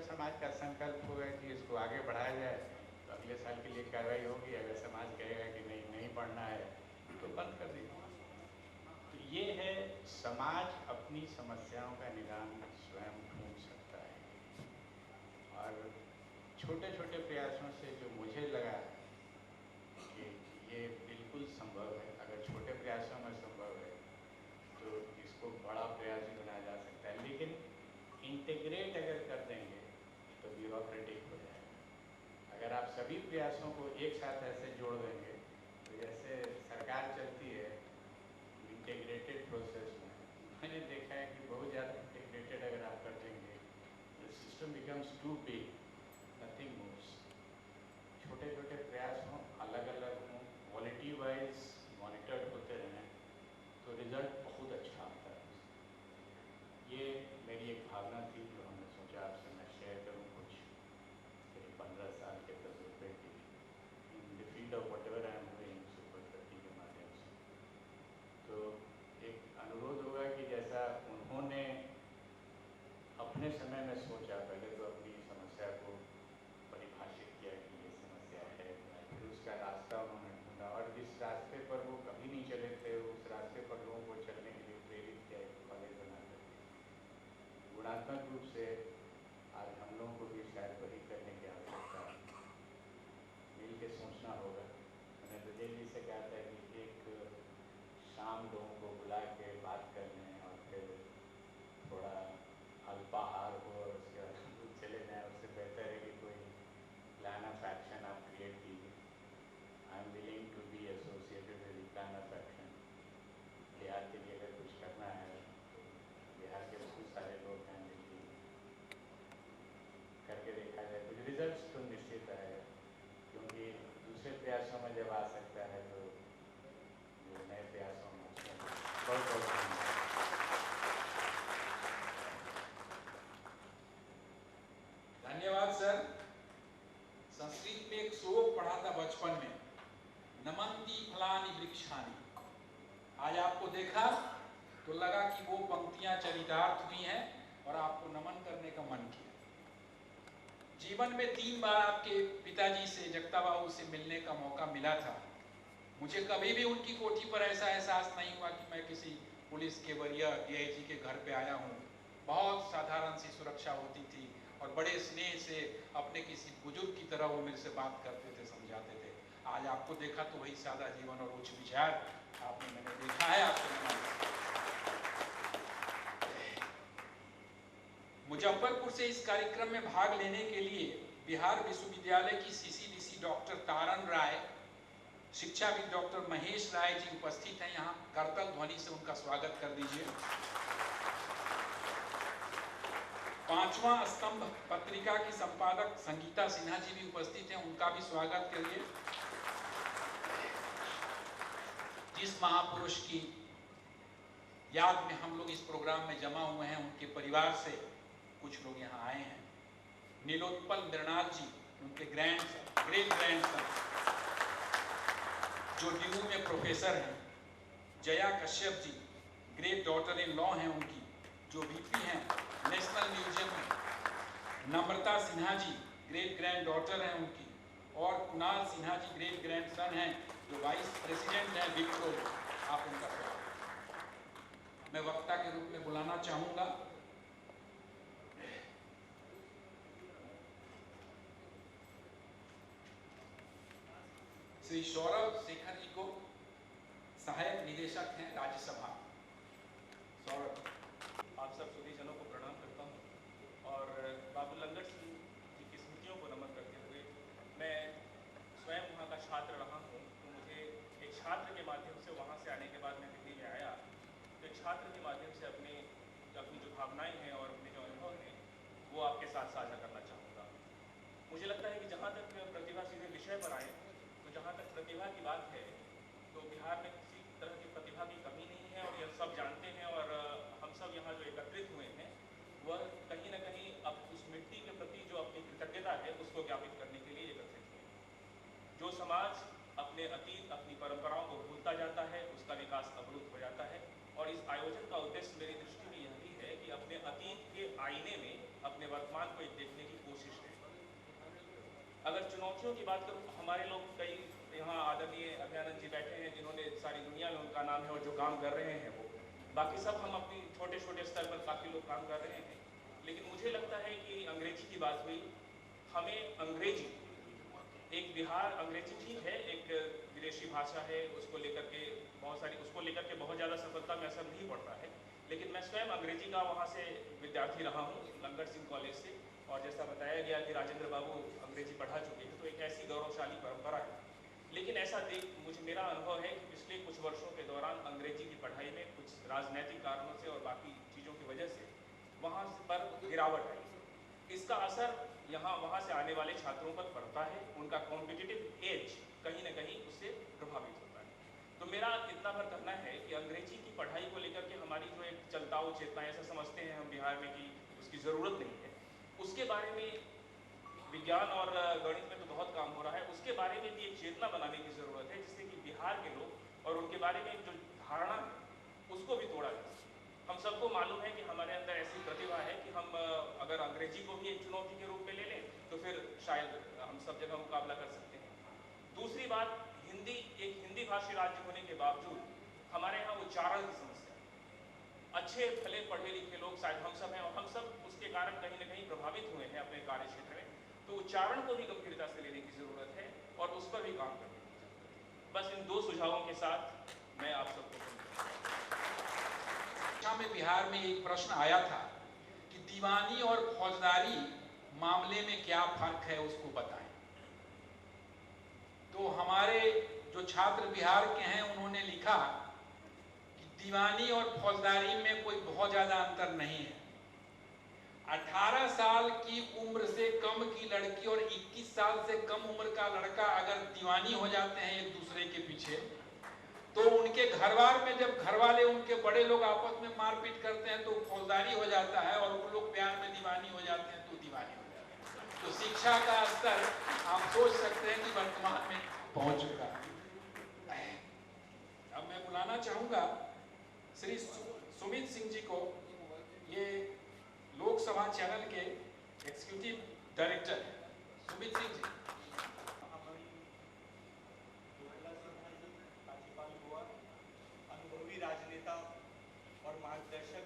समाज का संकल्प होगा कि इसको आगे बढ़ाया जाए तो अगले साल के लिए कार्रवाई होगी। अगर समाज कहेगा कि नहीं नहीं पढ़ना है तो बंद कर दीजिए। तो ये है, समाज अपनी समस्याओं का निदान स्वयं ढूंढ सकता है। और छोटे छोटे प्रयासों से जो मुझे लगा कि ये बिल्कुल संभव है, अगर छोटे प्रयासों में संभव है तो इसको बड़ा प्रयास भी बनाया जा सकता है। लेकिन इंटीग्रेट अगर कर देंगे तो ब्यूरोक्रेटिक हो जाएगा। अगर आप सभी प्रयासों को एक साथ ऐसे जोड़ देंगे तो जैसे सरकार चलती है इंटीग्रेटेड प्रोसेस में, मैंने देखा है कि बहुत ज़्यादा इंटीग्रेटेड अगर आप कर देंगे the system becomes too big, nothing moves. छोटे छोटे प्रयास हों, अलग अलग हों, क्वालिटी वाइज मॉनिटर्ड होते रहें तो रिजल्ट बहुत अच्छा आता है। ये मेरी एक भावना थी जो हमने सोचा आपसे मैं शेयर करूँ कुछ करीब 15 साल के तजुर्बे की in the field of what ever I am doing super 30 के माध्यम से। तो एक अनुरोध होगा कि जैसा उन्होंने अपने समय में सोचा, पहले तो अपनी समस्या को परिभाषित किया कि ये समस्या है, फिर उसका रास्ता उन्होंने ढूंढा और जिस रास्ते पर वो कभी नहीं चले थे उस रास्ते पर लोगों को चलने के लिए प्रेरित किया, एक कॉलेज बना कर। गुणात्मक रूप से आज हम लोगों को भी शायद वही करने की आवश्यकता है, मिल के सोचना होगा। मैंने ब्रजेश जी से कहा था कि एक शाम लोगों को बुला के बात करने और फिर थोड़ा अल्पाहार हो और उसके बाद चले जाएँ, उससे बेहतर है कि कोई प्लान ऑफ एक्शन आप क्रिएट कीजिए। I am willing to be associated with plan of action. Bihar के लिए अगर कुछ करना है तो बिहार के बहुत सारे लोग हैं मिलकर करके देखा जाए, कुछ रिजल्ट्स तो निश्चित आएगा, क्योंकि दूसरे प्रयासों में जब आ सकता है तो जो नए प्रयासों में उसमें बहुत बहुत धन्यवाद। धन्यवाद सर। संस्कृत में एक श्लोक पढ़ा था बचपन में, नमन्ति फलानि वृक्षाणि। आज आपको देखा तो लगा कि वो पंक्तियां चरितार्थ हुई हैं और आपको नमन करने का मन किया। जीवन में 3 बार आपके पिताजी से, जगता बाबू से मिलने का मौका मिला था। मुझे कभी भी उनकी कोठी पर ऐसा एहसास नहीं हुआ कि मैं किसी पुलिस के वरीय डीआईजी के घर पे आया हूँ। बहुत साधारण सी सुरक्षा होती थी और बड़े स्नेह से अपने किसी बुजुर्ग की तरह वो मेरे से बात करते थे, समझाते थे। आज आपको देखा तो वही सादा जीवन और उच्च विचार आपने, मैंने देखा है आपको। मुजफ्फरपुर से इस कार्यक्रम में भाग लेने के लिए बिहार विश्वविद्यालय की सीसीडीसी डॉक्टर तारन राय, शिक्षाविद डॉक्टर महेश राय जी उपस्थित हैं। यहाँ करतल ध्वनि से उनका स्वागत कर दीजिए। 5वां स्तंभ पत्रिका की संपादक संगीता सिन्हा जी भी उपस्थित हैं, उनका भी स्वागत करिए। जिस महापुरुष की याद में हम लोग इस प्रोग्राम में जमा हुए हैं, उनके परिवार से कुछ लोग यहाँ आए हैं। नीलोत्पल मृणाल जी, उनके ग्रेट ग्रैंडसन, जो डीयू में प्रोफेसर हैं। Jaya Kashyap ji, great daughter in law हैं उनकी, जो वीपी हैं नेशनल म्यूजियम में। नम्रता Sinha ji, great grand daughter हैं उनकी। और Kunal Sinha ji, great grand son हैं, जो वाइस प्रेसिडेंट हैं विप्रो। आप उनका स्वागत। मैं वक्ता के रूप में बुलाना चाहूंगा श्री सौरभ शेखर जी को, सहायक निदेशक हैं राज्यसभा। सौरभ। आप सब सुधीजनों को प्रणाम करता हूँ और बाबू लंगड़ सिंह जी की स्मृतियों को नमन करते हुए, मैं स्वयं वहाँ का छात्र रहा हूँ, तो मुझे एक छात्र के माध्यम से, वहाँ से आने के बाद मैं दिल्ली में आया, तो एक छात्र के माध्यम से अपनी जो भावनाएं हैं और अपने जो अनुभव हैं वो आपके साथ साझा करना चाहूँगा। मुझे लगता है कि जहाँ तक प्रतिभा, सीधे विषय पर आए, तो जहाँ तक प्रतिभा की बात है तो बिहार में किसी तरह की प्रतिभा की कमी नहीं है और यह सब जानते हैं। और हम सब यहाँ जो एकत्रित हुए हैं वह कहीं ना कहीं अब उस मिट्टी के प्रति जो अपनी कृतज्ञता है उसको ज्ञापित करने के लिए एकत्रित हुए हैं। जो समाज अपने अतीत, अपनी परंपराओं को भूलता जाता है, उसका विकास अवरुद्ध हो जाता है। और इस आयोजन का उद्देश्य मेरी दृष्टि में यह भी है कि अपने अतीत के आईने में अपने वर्तमान को एक देखने की अगर चुनौतियों की बात करूँ, हमारे लोग कई यहाँ आदरणीय अभयानंद जी बैठे हैं जिन्होंने सारी दुनिया में उनका नाम है और जो काम कर रहे हैं वो, बाकी सब हम अपनी छोटे छोटे स्तर पर काफ़ी लोग काम कर रहे हैं। लेकिन मुझे लगता है कि अंग्रेजी की बात हुई, हमें अंग्रेजी, एक बिहार अंग्रेजी ठीक है, एक विदेशी भाषा है, उसको लेकर के बहुत ज़्यादा सफलता में असर नहीं पड़ता है। लेकिन मैं स्वयं अंग्रेजी का वहाँ से विद्यार्थी रहा हूँ, लंगट सिंह कॉलेज से, और जैसा बताया गया कि राजेंद्र बाबू अंग्रेजी पढ़ा चुके हैं, तो एक ऐसी गौरवशाली परंपरा है। लेकिन ऐसा मेरा अनुभव है कि पिछले कुछ वर्षों के दौरान अंग्रेजी की पढ़ाई में कुछ राजनीतिक कारणों से और बाकी चीज़ों की वजह से वहाँ पर गिरावट आई। इसका असर वहाँ से आने वाले छात्रों पर पड़ता है, उनका कॉम्पिटिटिव एज कहीं ना कहीं उससे प्रभावित होता है। तो मेरा इतना भर कहना है कि अंग्रेजी की पढ़ाई को लेकर के हमारी जो एक चलताऊ चेतना, ऐसा समझते हैं हम बिहार में कि उसकी ज़रूरत नहीं है, उसके बारे में विज्ञान और गणित में तो बहुत काम हो रहा है, उसके बारे में भी एक चेतना बनाने की ज़रूरत है, जिससे कि बिहार के लोग और उनके बारे में जो धारणा है उसको भी तोड़ा जाए। हम सबको मालूम है कि हमारे अंदर ऐसी प्रतिभा है कि हम अगर अंग्रेजी को भी एक चुनौती के रूप में ले लें तो फिर शायद हम सब जगह मुकाबला कर सकते हैं। दूसरी बात, एक हिंदी भाषी राज्य होने के बावजूद हमारे यहाँ उच्चारण की समस्या है। अच्छे भले पढ़े लिखे लोग शायद हम सब हैं, और हम सब उसके कारण कहीं ना कहीं प्रभावित हुए हैं अपने कार्य क्षेत्र में, तो उच्चारण को भी गंभीरता से लेने की जरूरत है और उस पर भी काम करने की जरूरत है। बस इन दो सुझावों के साथ मैं आप सबको में बिहार में एक प्रश्न आया था कि दीवानी और फौजदारी मामले में क्या फर्क है, उसको बताएं। तो हमारे जो छात्र बिहार के हैं उन्होंने लिखा कि दीवानी और फौजदारी में कोई बहुत ज़्यादा अंतर नहीं है। 18 साल की उम्र से कम की लड़की और 21 साल से कम उम्र का लड़का अगर दीवानी हो जाते हैं एक दूसरे के पीछे, तो उनके घरवार में जब घरवाले उनके बड़े लोग आपस में मारपीट करते हैं तो फौजदारी हो जाता है, और वो लोग प्यार में दीवानी हो जाते हैं तो दीवानी हो जाते हैं। तो शिक्षा का स्तर आप सोच सकते हैं कि वर्तमान में पहुंच चुका है। अब मैं बुलाना चाहूंगा श्री सुमित सिंह जी को, ये लोकसभा चैनल के एग्जीक्यूटिव डायरेक्टर है। सुमित सिंह जी। अनुभवी राजनेता और मार्गदर्शक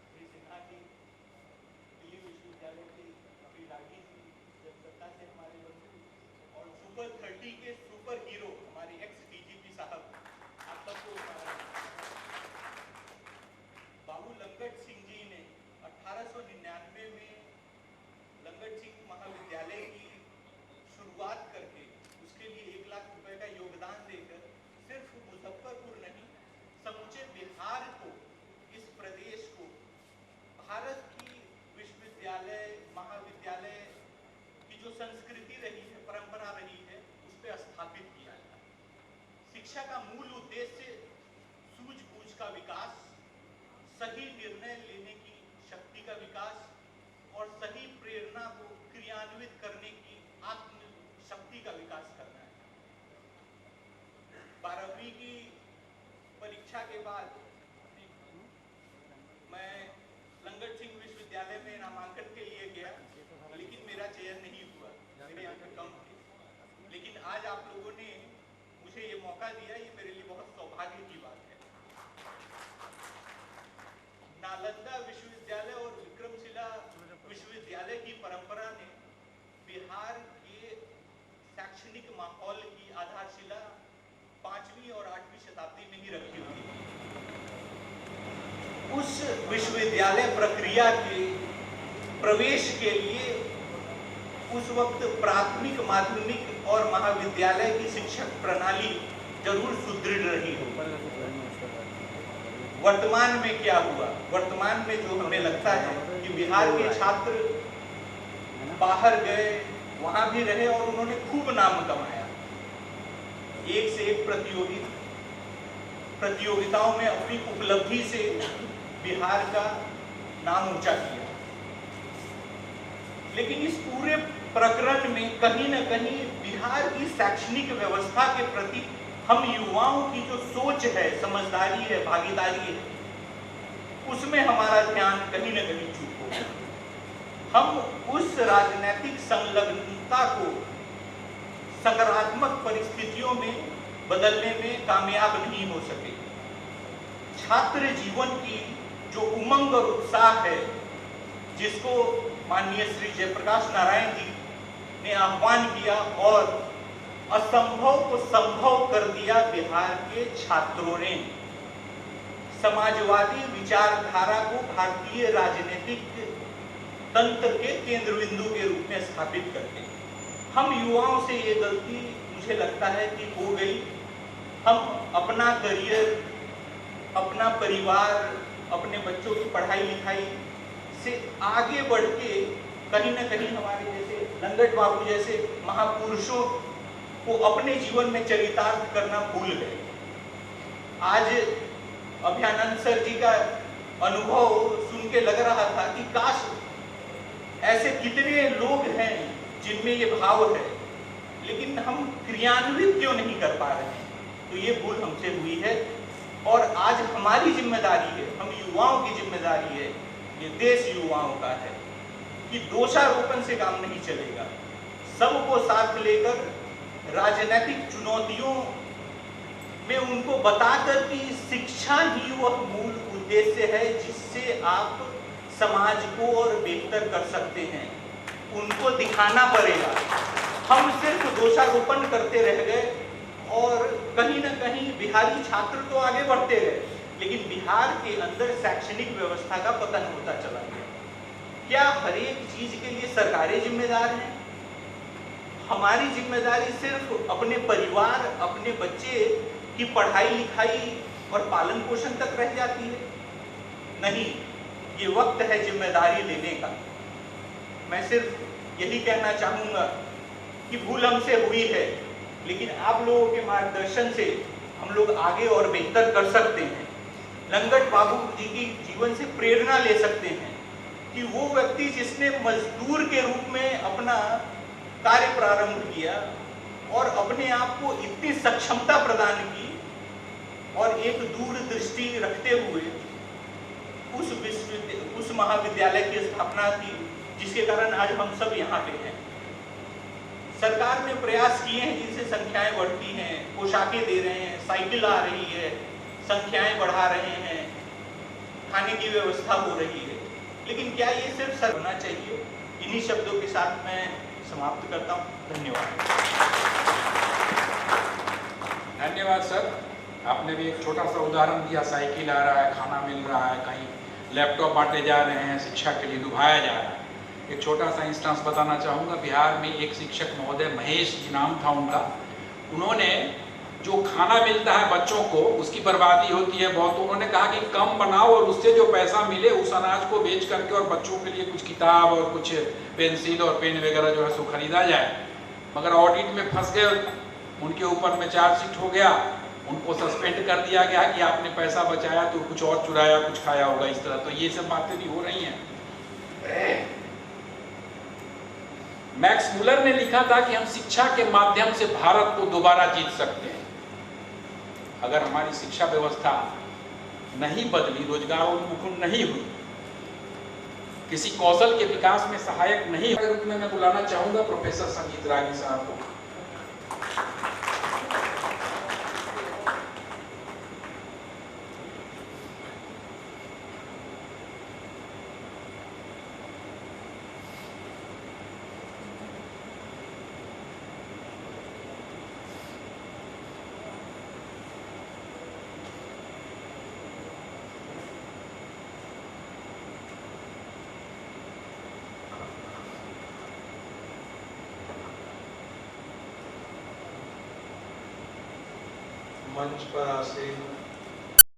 श्री सिन्हा जी, दिल्ली विश्वविद्यालय के श्री रागी जी, जनसत्ता से हमारे बंधु, और सुपर 30 के सुपर हीरो हमारे एक्स डीजीपी साहब, आप सबको बाबू लंगट सिंह जी ने 1899 में लंगट सिंह महाविद्यालय की शुरुआत करके उसके लिए 1 लाख रुपए का योगदान देकर सिर्फ मुजफ्फरपुर नहीं, समूचे बिहार को, इस प्रदेश को भारत की विश्वविद्यालय महाविद्यालय की जो संस्कृति रही है, परंपरा रही है, उस पर स्थापित किया है। शिक्षा का मूल उद्देश्य सूझबूझ का विकास, सही निर्णय लेने की शक्ति का विकास और सही प्रेरणा को क्रियान्वित करने की आत्म शक्ति का विकास करना है। 12वीं की परीक्षा के बाद मैं लंगट सिंह विश्वविद्यालय में नामांकन के लिए गया, लेकिन मेरा चयन नहीं हुआ, मेरे अंक कम थे। लेकिन आज आप लोगों ने मुझे ये मौका दिया, ये मेरे लिए बहुत सौभाग्य की बात है। नालंदा विश्वविद्यालय और विक्रमशिला विश्वविद्यालय की परंपरा ने बिहार के शैक्षणिक माहौल की आधारशिला 5वीं और 8वीं शताब्दी में ही रखी हुई है। उस विश्वविद्यालय प्रक्रिया के प्रवेश के लिए उस वक्त प्राथमिक, माध्यमिक और महाविद्यालय की शिक्षक प्रणाली जरूर सुदृढ़ रही हो। वर्तमान में क्या हुआ? वर्तमान में जो हमें लगता है कि बिहार के छात्र बाहर गए, वहां भी रहे और उन्होंने खूब नाम कमाया, एक से एक प्रतियोगिताओं में अपनी उपलब्धि से बिहार का नाम ऊंचा किया। लेकिन इस पूरे प्रकरण में कहीं न कहीं बिहार की शैक्षणिक व्यवस्था के प्रति हम युवाओं की जो सोच है, समझदारी है, भागीदारी है, उसमें हमारा ध्यान कहीं न कहीं चूक हो गया। हम उस राजनीतिक संलग्नता को सकारात्मक परिस्थितियों में बदलने में कामयाब नहीं हो सके। छात्र जीवन की जो उमंग और उत्साह है, जिसको माननीय श्री जयप्रकाश नारायण जी ने आह्वान किया और असंभव को संभव कर दिया बिहार के छात्रों ने, समाजवादी विचारधारा को भारतीय राजनीतिक तंत्र के केंद्र बिंदु के रूप में स्थापित करके हम युवाओं से ये गलती मुझे लगता है कि हो गई। हम अपना करियर, अपना परिवार, अपने बच्चों की पढ़ाई लिखाई से आगे बढ़ के कहीं ना कहीं हमारे जैसे लंगट बाबू जैसे महापुरुषों को अपने जीवन में चरितार्थ करना भूल गए। आज अभयानंद सर जी का अनुभव सुन के लग रहा था कि काश ऐसे कितने लोग हैं जिनमें ये भाव है, लेकिन हम क्रियान्वित क्यों नहीं कर पा रहे हैं। तो ये भूल हमसे हुई है और आज हमारी जिम्मेदारी है, हम युवाओं की जिम्मेदारी है, ये देश युवाओं का है कि दोषारोपण से काम नहीं चलेगा। सबको साथ लेकर राजनीतिक चुनौतियों में उनको बताकर कि शिक्षा ही वह मूल उद्देश्य है जिससे आप समाज को और बेहतर कर सकते हैं, उनको दिखाना पड़ेगा। हम सिर्फ दोषारोपण करते रह गए और कहीं ना कहीं बिहारी छात्र तो आगे बढ़ते गए, लेकिन बिहार के अंदर शैक्षणिक व्यवस्था का पतन होता चला गया। क्या हर एक चीज के लिए सरकारें जिम्मेदार हैं? हमारी जिम्मेदारी सिर्फ अपने परिवार, अपने बच्चे की पढ़ाई लिखाई और पालन पोषण तक रह जाती है? नहीं, ये वक्त है जिम्मेदारी लेने का। मैं सिर्फ यही कहना चाहूँगा कि भूल हमसे हुई है, लेकिन आप लोगों के मार्गदर्शन से हम लोग आगे और बेहतर कर सकते हैं। लंगट बाबू जी की जीवन से प्रेरणा ले सकते हैं कि वो व्यक्ति जिसने मजदूर के रूप में अपना कार्य प्रारंभ किया और अपने आप को इतनी सक्षमता प्रदान की और एक दूरदृष्टि रखते हुए उस महाविद्यालय की स्थापना की, जिसके कारण आज हम सब यहाँ पे हैं। सरकार ने प्रयास किए हैं जिनसे संख्याएं बढ़ती हैं, पोशाकें दे रहे हैं, साइकिल आ रही है, संख्याएं बढ़ा रहे हैं, खाने की व्यवस्था हो रही है, लेकिन क्या ये सिर्फ सर होना चाहिए? इन्हीं शब्दों के साथ मैं समाप्त करता हूँ। धन्यवाद। धन्यवाद सर। आपने भी एक छोटा सा उदाहरण दिया, साइकिल आ रहा है, खाना मिल रहा है, कहीं लैपटॉप बांटे जा रहे हैं, शिक्षा के लिए डुबाया जा रहा है। एक छोटा सा इंस्टेंस बताना चाहूँगा। बिहार में एक शिक्षक महोदय महेश जी नाम था उनका, उन्होंने जो खाना मिलता है बच्चों को उसकी बर्बादी होती है बहुत, तो उन्होंने कहा कि कम बनाओ और उससे जो पैसा मिले उस अनाज को बेच करके और बच्चों के लिए कुछ किताब और कुछ पेंसिल और पेन वगैरह जो है सो खरीदा जाए। मगर ऑडिट में फंस गए, उनके ऊपर में चार्जशीट हो गया, उनको सस्पेंड कर दिया गया कि आपने पैसा बचाया तो कुछ और चुराया, कुछ खाया होगा, इस तरह। तो ये सब बातें भी हो रही हैं। मैक्स मुलर ने लिखा था कि हम शिक्षा के माध्यम से भारत को दोबारा जीत सकते हैं। अगर हमारी शिक्षा व्यवस्था नहीं बदली, रोजगारोन्मुख नहीं हुई, किसी कौशल के विकास में सहायक नहीं, के रूप में मैं बुलाना चाहूंगा प्रोफेसर संगीत रागी साहब को। मंच पर आसीन